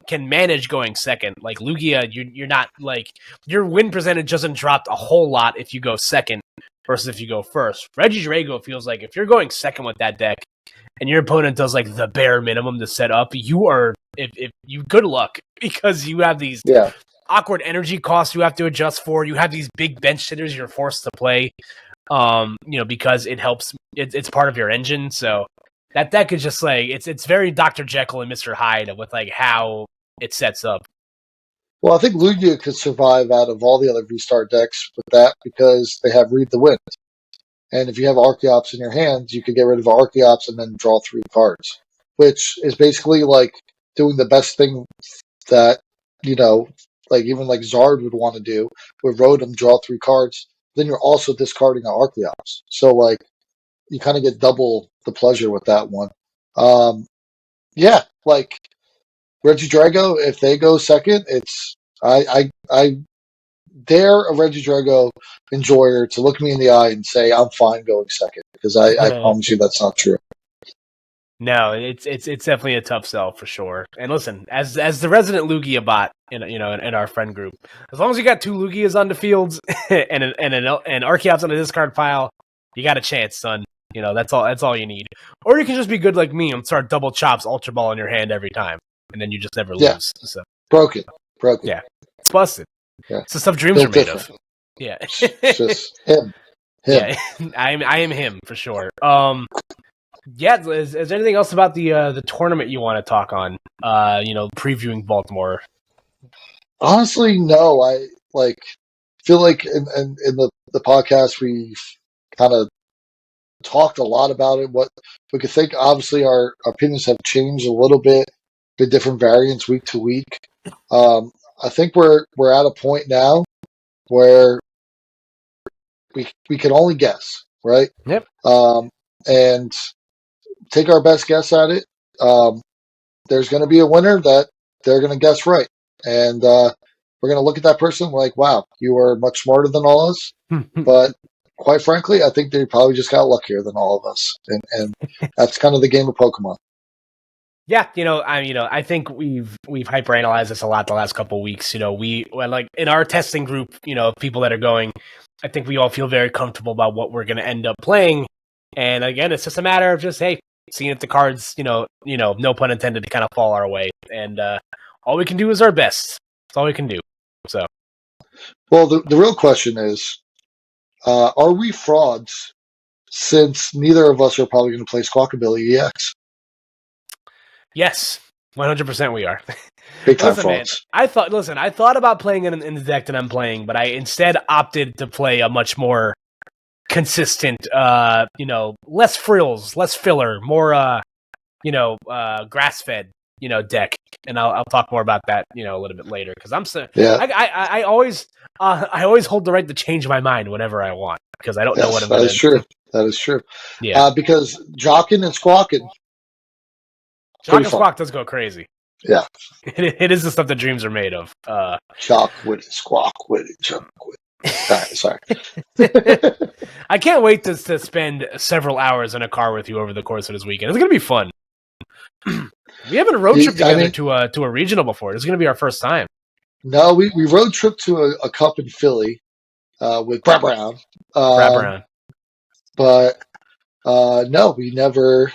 A: can manage going second. Like Lugia, you're not like your win percentage doesn't drop a whole lot if you go second versus if you go first. Regidrago feels like if you're going second with that deck and your opponent does like the bare minimum to set up, you are if you good luck, because you have these awkward energy costs you have to adjust for. You have these big bench hitters you're forced to play, because it helps. It's part of your engine. So that deck is just like it's very Dr. Jekyll and Mr. Hyde with like how it sets up.
B: Well, I think Lugia could survive out of all the other V-Star decks with that because they have Read the Wind. And if you have Archeops in your hands, you could get rid of Archeops and then draw 3 cards, which is basically like doing the best thing that, like even like Zard would want to do with Rotom, draw 3 cards. Then you're also discarding an Archeops. So like you kind of get double the pleasure with that one. Like Regidrago, if they go second, it's I dare a Regidrago enjoyer to look me in the eye and say I'm fine going second, because I promise you that's not true.
A: No, it's definitely a tough sell for sure. And listen, as the resident Lugia bot in our friend group, as long as you got 2 Lugias on the fields and Archeops on the discard pile, you got a chance, son. That's all you need. Or you can just be good like me and start double chops Ultra Ball in your hand every time, and then you just never lose. So
B: broken.
A: yeah, it's busted.
B: Yeah.
A: It's the stuff dreams are made of. Yeah,
B: it's just him.
A: Yeah, I am him for sure. Yeah, is there anything else about the tournament you want to talk on? Previewing Baltimore.
B: Honestly, no. I feel like in the podcast we've kind of talked a lot about it. What we could think. Obviously, our opinions have changed a little bit. The different variants week to week. I think we're at a point now where we can only guess, right?
A: Yep.
B: And take our best guess at it. There's going to be a winner that they're going to guess right. And we're going to look at that person like, wow, you are much smarter than all of us. But quite frankly, I think they probably just got luckier than all of us. And that's kind of the game of Pokemon.
A: Yeah, I think we've hyperanalyzed this a lot the last couple of weeks. We like in our testing group, people that are going, I think we all feel very comfortable about what we're going to end up playing. And again, it's just a matter of just, hey, seeing if the cards, no pun intended, to kind of fall our way. And all we can do is our best. That's all we can do. So,
B: well, the real question is, are we frauds? Since neither of us are probably going to play Squawkabilly EX.
A: Yes, 100% we are.
B: Big time frauds.
A: Man, I thought about playing it in the deck that I'm playing, but I instead opted to play a much more consistent, less frills, less filler, more, grass-fed, deck. And I'll talk more about that, a little bit later, because I always hold the right to change my mind whenever I want, because I don't know what I'm going to do.
B: That is true.
A: Yeah.
B: Because Jockin' and Squawkin'.
A: Jock and Squawk does go crazy.
B: Yeah.
A: It is the stuff that dreams are made of.
B: Jock with it, Squawk with it, Jock with it. All right, sorry.
A: I can't wait to spend several hours in a car with you over the course of this weekend. It's going to be fun. We haven't road trip together to a regional before. This is going to be our first time.
B: No, we road trip to a cup in Philly with Brad Brown. But no, we never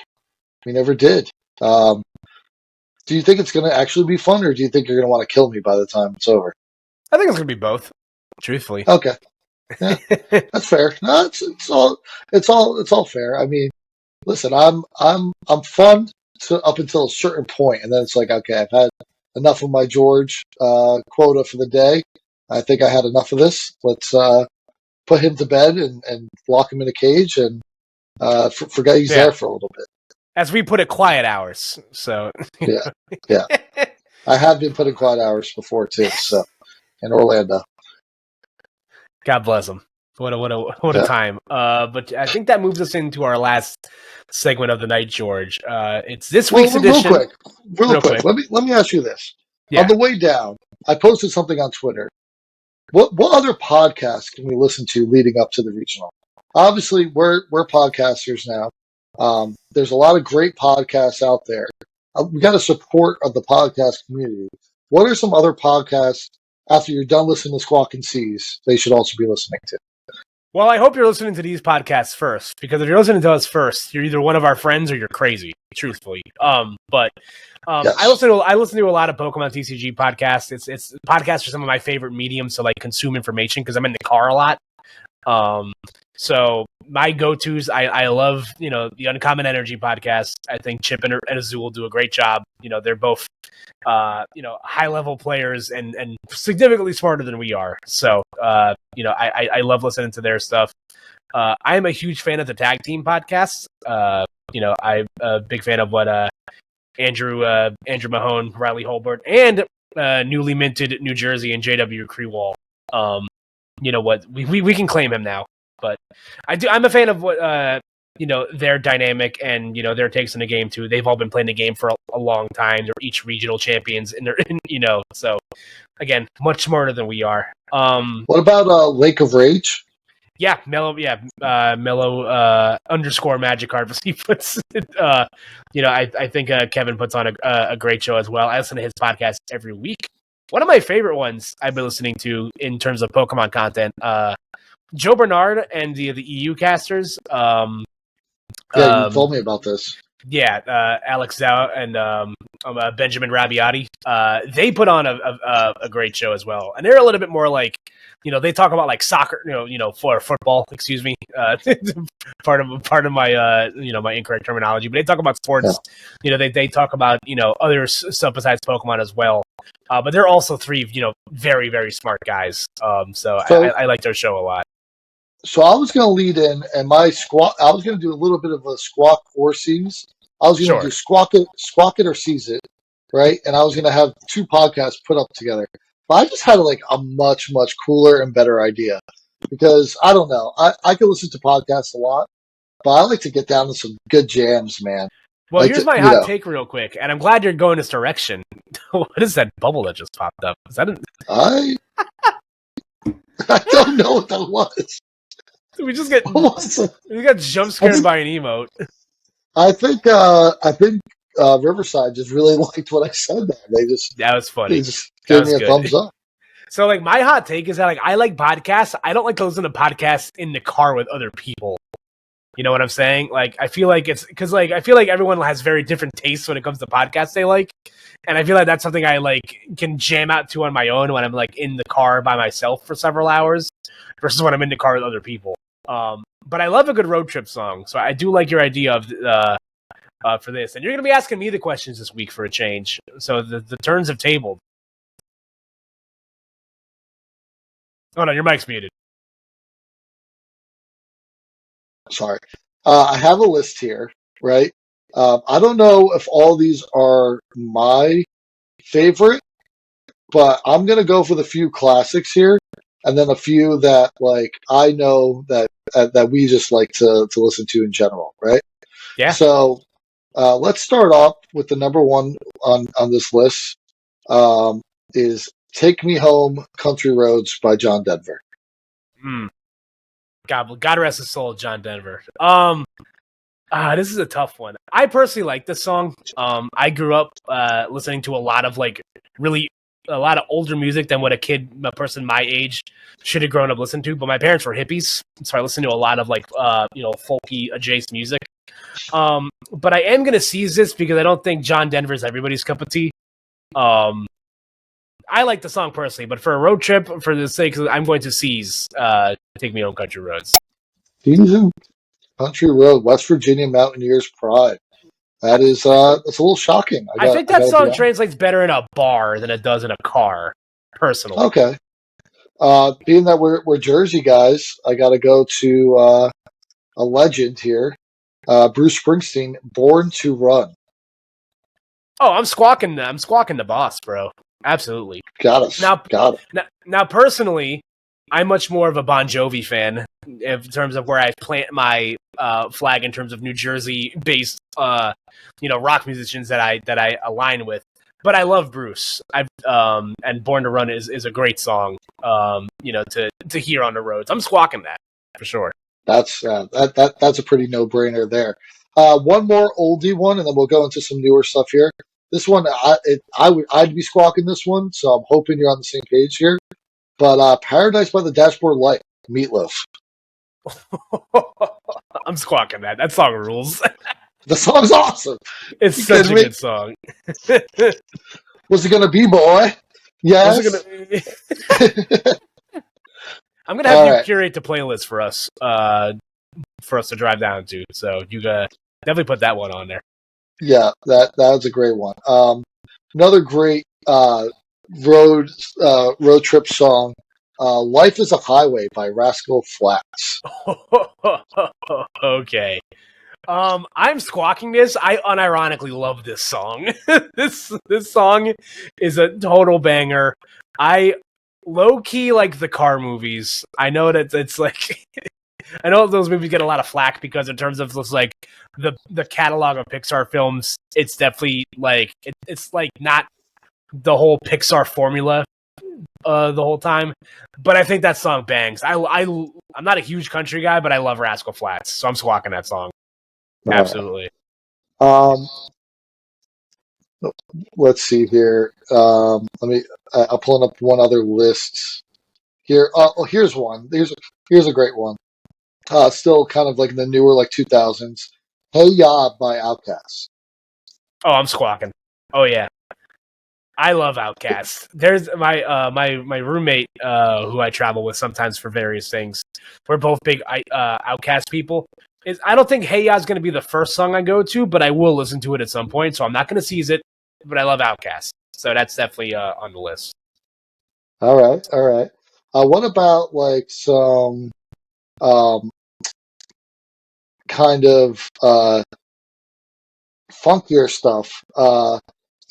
B: did. Do you think it's going to actually be fun, or do you think you're going to want to kill me by the time it's over?
A: I think it's going to be both. Truthfully,
B: okay, yeah, that's fair. No, it's all fair. I mean, listen, I'm fun up until a certain point, and then it's like, okay, I've had enough of my George quota for the day. I think I had enough of this. Let's put him to bed and lock him in a cage and forget he's there for a little bit.
A: As we put it, quiet hours. So
B: yeah. I have been putting quiet hours before too. So in Orlando.
A: God bless him. What a time. But I think that moves us into our last segment of the night, George. It's this week's edition.
B: Real quick. Let me ask you this.
A: Yeah.
B: On the way down, I posted something on Twitter. What other podcasts can we listen to leading up to the regional? Obviously, we're podcasters now. There's a lot of great podcasts out there. We got to support of the podcast community. What are some other podcasts after you're done listening to Squawk and Seas they should also be listening to?
A: Well, I hope you're listening to these podcasts first, because if you're listening to us first, you're either one of our friends or you're crazy, truthfully. Yes. I listen to a lot of Pokemon TCG podcasts. It's podcasts are some of my favorite mediums to consume information, because I'm in the car a lot. So my go-tos, I love, the Uncommon Energy podcast. I think Chip and Azul do a great job. They're both, high-level players and significantly smarter than we are. So, I love listening to their stuff. I am a huge fan of the Tag Team podcasts. I'm a big fan of what Andrew Mahone, Riley Holbert, and newly minted New Jersey and JW Krewall. We can claim him now. But I'm a fan of what their dynamic and their takes in the game too. They've all been playing the game for a long time. They're each regional champions, and so again, much smarter than we are.
B: What about Lake of Rage?
A: Yeah, Mellow. Yeah, Mellow underscore Magikarp. As he puts it. I think Kevin puts on a great show as well. I listen to his podcast every week. One of my favorite ones I've been listening to in terms of Pokemon content. Joe Bernard and the EU casters.
B: Yeah, you told me about this.
A: Yeah, Alex Zhao and Benjamin Rabiati. They put on a great show as well, and they're a little bit more like, they talk about like soccer, for football. Excuse me, part of my my incorrect terminology, but they talk about sports. Yeah. They talk about other stuff besides Pokemon as well. But they're also three very very smart guys. So I like their show a lot.
B: So I was going to lead in, and my squawk. I was going to do a little bit of a squawk or seize. I was going to do squawk it or seize it, right? And I was going to have two podcasts put up together. But I just had like a much cooler and better idea because I don't know. I can listen to podcasts a lot, but I like to get down to some good jams, man.
A: Well, here's my hot take real quick, and I'm glad you're going this direction. What is that bubble that just popped up? Is that
B: I don't know what that was.
A: We just got jump scared by an emote.
B: I think Riverside just really liked what I said there.
A: That was funny.
B: They just gave me a thumbs up.
A: So like my hot take is that like I like podcasts. I don't like to listen to podcasts in the car with other people. You know what I'm saying? Like I feel like it's because like I feel like everyone has very different tastes when it comes to podcasts they like. And I feel like that's something I like can jam out to on my own when I'm like in the car by myself for several hours versus when I'm in the car with other people. But I love a good road trip song, so I do like your idea of for this. And you're going to be asking me the questions this week for a change. So the turns have tabled. Oh no, your mic's muted.
B: Sorry. I have a list here, right? I don't know if all these are my favorite, but I'm going to go for the few classics here, and then a few that like I know that we just like to listen to in general, right?
A: Yeah.
B: So let's start off with the number one on this list. Is "Take Me Home, Country Roads" by John Denver.
A: God rest his soul, John Denver. This is a tough one. I personally like this song. I grew up listening to a lot of older music than what a person my age should have grown up listening to. But my parents were hippies, so I listened to a lot of folky adjacent music. But I am gonna seize this because I don't think John Denver is everybody's cup of tea. I like the song personally, but for a road trip, for the sake, I'm going to seize "Take Me Home, Country Roads."
B: Season Country Road, West Virginia Mountaineers Pride. That is that's a little shocking.
A: I think that song translates better in a bar than it does in a car, personally.
B: Okay. Being that we're Jersey guys, I got to go to a legend here, Bruce Springsteen, "Born to Run."
A: Oh, I'm squawking the boss, bro. Absolutely.
B: Got us.
A: Now, personally, I'm much more of a Bon Jovi fan in terms of where I plant my flag in terms of New Jersey-based, rock musicians that I align with. But I love Bruce. And "Born to Run" is a great song. To hear on the roads. I'm squawking that for sure.
B: That's a pretty no-brainer there. One more oldie one, and then we'll go into some newer stuff here. This one, I'd be squawking this one, so I'm hoping you're on the same page here. But "Paradise by the Dashboard Light," Meatloaf.
A: I'm squawking that. That song rules.
B: The song's awesome.
A: It's such a good song.
B: What's it gonna be, boy? Yes.
A: I'm gonna have you curate the playlist for us to drive down to. So you definitely put that one on there.
B: Yeah, that was a great one. Another great road trip song, "Life is a Highway" by Rascal Flatts.
A: Okay. I'm squawking this. I unironically love this song. This song is a total banger. I low-key like the car movies. I know that it's like I know those movies get a lot of flack because in terms of just like the catalog of Pixar films, it's definitely like it's like not the whole Pixar formula the whole time, but I think that song bangs. I'm not a huge country guy, but I love Rascal Flatts, so I'm squawking that song. Absolutely.
B: Let's see here. I'm pulling up one other list here. Here's one. Here's a great one. Still kind of like in the newer like 2000s. Hey Ya by Outkast.
A: Oh, I'm squawking. Oh yeah, I love Outkast. There's my roommate who I travel with sometimes for various things. We're both big Outkast people. I don't think Hey Ya is going to be the first song I go to, but I will listen to it at some point. So I'm not going to seize it, but I love Outkast, so that's definitely on the list.
B: All right, all right. What about like some um, kind of funkier stuff?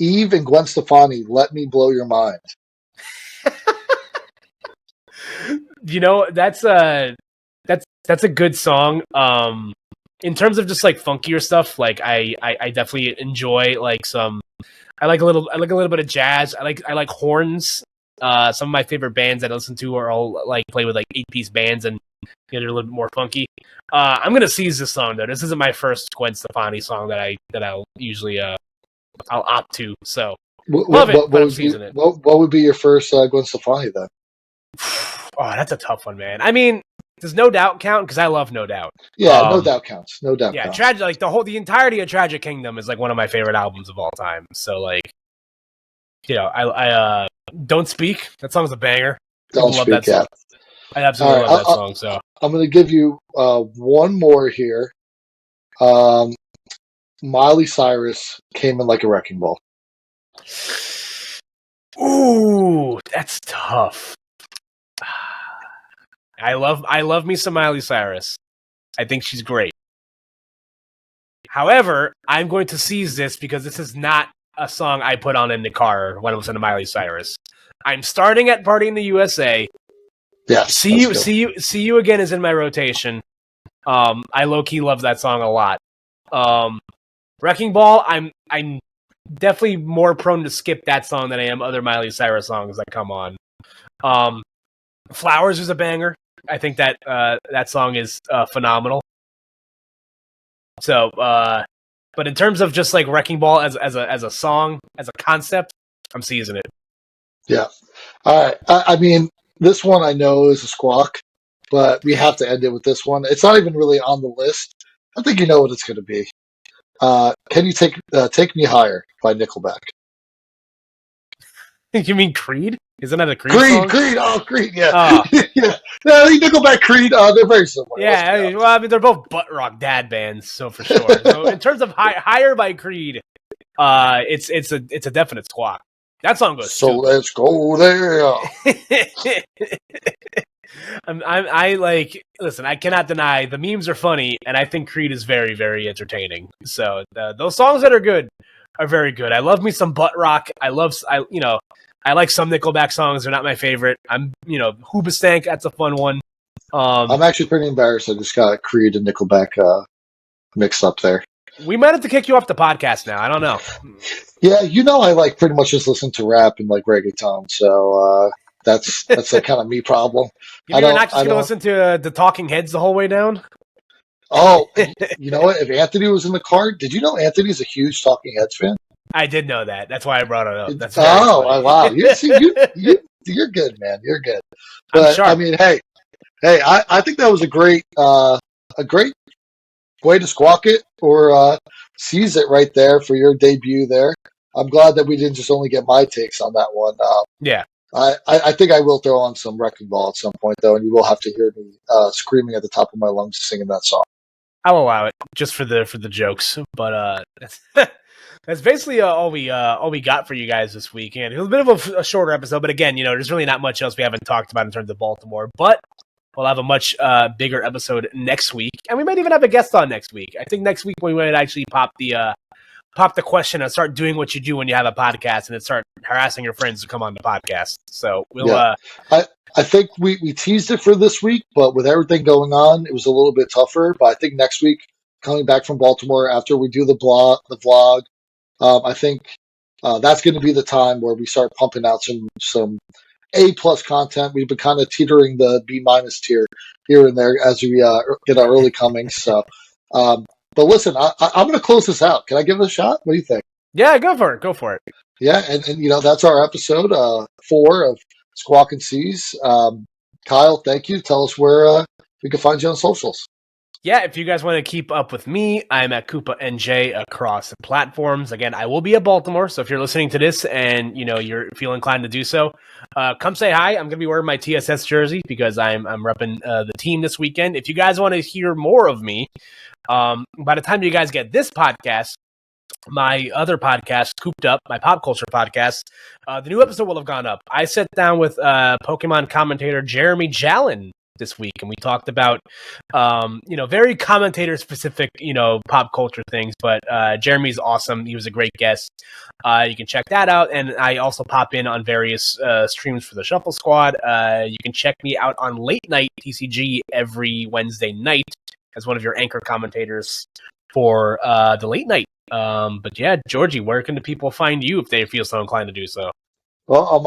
B: Eve and Gwen Stefani, "Let Me Blow Your Mind."
A: That's a good song. In terms of just like funkier stuff, like I definitely enjoy like some. I like a little bit of jazz. I like horns. Some of my favorite bands that I listen to are all like play with like 8-piece bands and they're a little bit more funky. I'm gonna seize this song though. This isn't my first Gwen Stefani song that I'll usually I'll opt to. So love it, but I'm seizing it.
B: What would be your first Gwen Stefani then?
A: Oh, that's a tough one, man. I mean, does No Doubt count? Because I love No Doubt.
B: Yeah, No Doubt counts. No Doubt counts.
A: Tragic, like the entirety of Tragic Kingdom is like one of my favorite albums of all time. So like, I Don't Speak. That song's a banger.
B: Don't Speak, that song.
A: I absolutely love that song. So
B: I'm going to give you one more here. Miley Cyrus, Came in Like a Wrecking Ball.
A: Ooh, that's tough. I love me some Miley Cyrus. I think she's great. However, I'm going to seize this because this is not a song I put on in the car when I listen to Miley Cyrus. I'm starting at Party in the USA.
B: Yes.
A: See you again is in my rotation. I low key love that song a lot. Wrecking Ball, I'm definitely more prone to skip that song than I am other Miley Cyrus songs that come on. Flowers is a banger. I think that that song is phenomenal. So, but in terms of just like Wrecking Ball as a song, as a concept, I'm seizing it.
B: Yeah. All right. I mean, this one I know is a squawk, but we have to end it with this one. It's not even really on the list. I think you know what it's going to be. Can you take me higher by Nickelback?
A: You mean Creed? Isn't that a Creed song?
B: Creed. Oh, Creed. Yeah. Yeah. Nickelback, Creed. They're very similar.
A: Yeah. Well, I mean, they're both butt rock dad bands, so for sure. So in terms of higher by Creed, it's a definite squawk. That song goes.
B: So let's go there.
A: I like. Listen, I cannot deny the memes are funny, and I think Creed is very, very entertaining. So those songs that are good are very good. I love me some butt rock. I like some Nickelback songs. They're not my favorite. Hoobastank. That's a fun one.
B: I'm actually pretty embarrassed. I just got Creed and Nickelback mixed up there.
A: We might have to kick you off the podcast now. I don't know.
B: Yeah, I like pretty much just listen to rap and like reggaeton. So that's a kind of me problem.
A: You're not just going to listen to the Talking Heads the whole way down?
B: Oh, you know what? If Anthony was in the car, did you know Anthony's a huge Talking Heads fan?
A: I did know that. That's why I brought it up. That's
B: wow! You're good, man. You're good. But I mean, hey, I think that was a great way to squawk it or seize it right there for your debut there. I'm glad that we didn't just only get my takes on that one.
A: Yeah.
B: I think I will throw on some Wrecking Ball at some point, though, and you will have to hear me screaming at the top of my lungs singing that song.
A: I'll allow it just for the jokes, but that's basically all we got for you guys this weekend. It was a bit of a shorter episode, but again, there's really not much else we haven't talked about in terms of Baltimore. But we'll have a much bigger episode next week, and we might even have a guest on next week. I think next week we might actually pop the question and start doing what you do when you have a podcast, and then start harassing your friends to come on the podcast. So we'll.
B: Yeah. I think we teased it for this week, but with everything going on, it was a little bit tougher. But I think next week, coming back from Baltimore after we do the vlog, I think that's going to be the time where we start pumping out some A+ content. We've been kind of teetering the B- tier here and there as we get our early comings. So, but listen, I'm going to close this out. Can I give it a shot? What do you think?
A: Yeah, go for it. Go for it.
B: Yeah, and that's our episode 4 of Squawk and Seas. Kyle, thank you. Tell us where we can find you on socials.
A: Yeah, if you guys want to keep up with me, I'm at Koopa NJ across the platforms. Again, I will be at Baltimore, so if you're listening to this and you're feeling inclined to do so, come say hi. I'm gonna be wearing my TSS jersey because I'm repping the team this weekend. If you guys want to hear more of me, by the time you guys get this podcast, my other podcast, Cooped Up, my pop culture podcast, the new episode will have gone up. I sat down with Pokemon commentator Jeremy Jallin this week, and we talked about, very commentator specific, pop culture things. But Jeremy's awesome. He was a great guest. You can check that out. And I also pop in on various streams for the Shuffle Squad. You can check me out on Late Night TCG every Wednesday night as one of your anchor commentators for the late night. But yeah, Georgie, where can the people find you if they feel so inclined to do so?
B: Well, I'm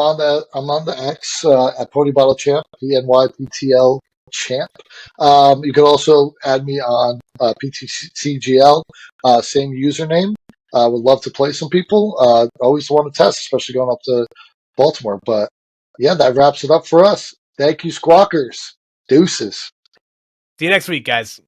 B: on the X at Pony Bottle Champ, PNYPTL Champ. You can also add me on PTCGL, same username. Would love to play some people. Always want to test, especially going up to Baltimore. But yeah, that wraps it up for us. Thank you, Squawkers. Deuces.
A: See you next week, guys.